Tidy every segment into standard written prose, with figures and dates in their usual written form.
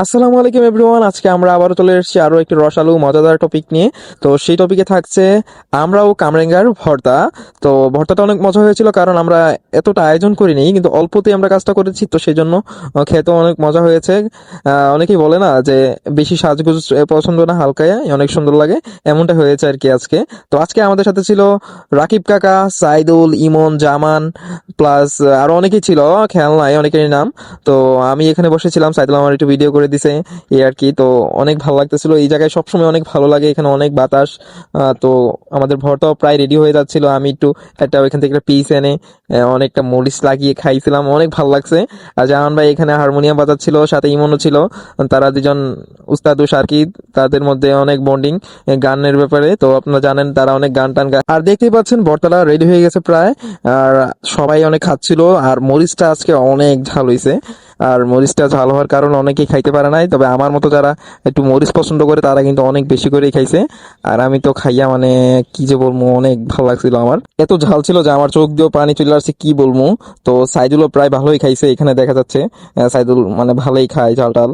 আসসালামু আলাইকুম এভরিওয়ান। আজকে আমরা আবারও চলে এসেছি আরো একটি রসালো মজাদার টপিক নিয়ে। তো সেই টপিকে থাকছে আমরাও কামরাঙ্গার ভর্তা। তো ভর্তাটা অনেক মজা হয়েছিল, কারণ আমরা এতটা আয়োজন করিনি, কিন্তু অল্পতেই আমরা কাজটা করেছি, তো সেই জন্য খেতে অনেক মজা হয়েছে। অনেকেই বলে না যে বেশি সাজগুজ পছন্দ না, হালকায় অনেক সুন্দর লাগে, এমনটা হয়েছে আর কি আজকে। তো আজকে আমাদের সাথে ছিল রাকিব কাকা, সাইদুল, ইমন, জামান, প্লাস আরো অনেকেই ছিল, খেয়াল নাই অনেকেরই নাম। তো আমি এখানে বসেছিলাম, সাইদুল আমার একটু ভিডিও করে দিছে, এই আর কি। তো অনেক ভালো লাগতেছিল এই জায়গায়, সবসময় অনেক ভালো লাগে, এখানে অনেক বাতাস। তো আমাদের ভর্তাও প্রায় রেডি হয়ে যাচ্ছিল, আমি একটু একটা ওইখান থেকে একটা পিস এনে অনেকটা মরিচ লাগিয়ে খাইছিলাম, অনেক ভালো লাগছে। আর জাহান ভাই এখানে হারমোনিয়াম বাজাচ্ছিল, সাথে ইমনও ছিল। তারা দুজন উস্তাদ ও শাকিব, তাদের মধ্যে অনেক বন্ডিং গানের ব্যাপারে। তো আপনারা জানেন তারা অনেক গান টান গায়। আর দেখতেই পাচ্ছেন ভর্তাটা রেডি হয়ে গেছে প্রায়। আর সবাই অনেক খাচ্ছিল, আর মরিচটা আজকে অনেক ঝাল হয়েছে। আর মরিচটা ঝাল হওয়ার কারণে অনেকেই খাইতে পারে নাই, তবে আমার মতো যারা একটু মরিচ পছন্দ করে তারা কিন্তু অনেক বেশি করেই খাইছে। আর আমি তো খাইয়া মানে কি যে বলবো, অনেক ভালো লাগছিল আমার। এত ঝাল ছিল যে আমার চোখ দিয়েও পানি চলে আসছে, কি বলবো। তো সাইদুলও প্রায় ভালোই খাইছে, এখানে দেখা যাচ্ছে সাইদুল মানে ভালোই খায় ঝাল টাল।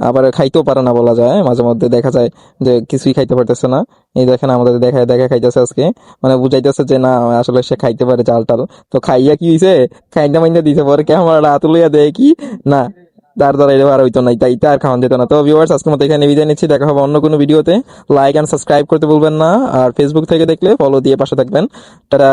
আবার খাইতেও পারে না বলা যায়, মাঝে মধ্যে দেখা যায় যে কিছুই খাইতে পারতেছে না। এই দেখেন আমাদের দেখা দেখা খাইতেছে আজকে, মানে বুঝাইতেছে যে না, আসলে সে খাইতে পারে ঝাল টাল। তো খাইয়া কি হয়েছে, খাইন্দা মাইন্দা দিছে, পরে কেমন হাত লইয়া দেয় কি না, তার দ্বারা এটা আর হইতো নাই, তাই তার খাওয়ান যেত না। তো ভিউয়ার্স, আজকের মতো এখানে বিদায় নিচ্ছি, দেখা হবে অন্য কোনো ভিডিওতে। লাইক এন্ড সাবস্ক্রাইব করতে ভুলবেন না, আর ফেসবুক থেকে দেখলে ফলো দিয়ে পাশে থাকবেন। টাটা।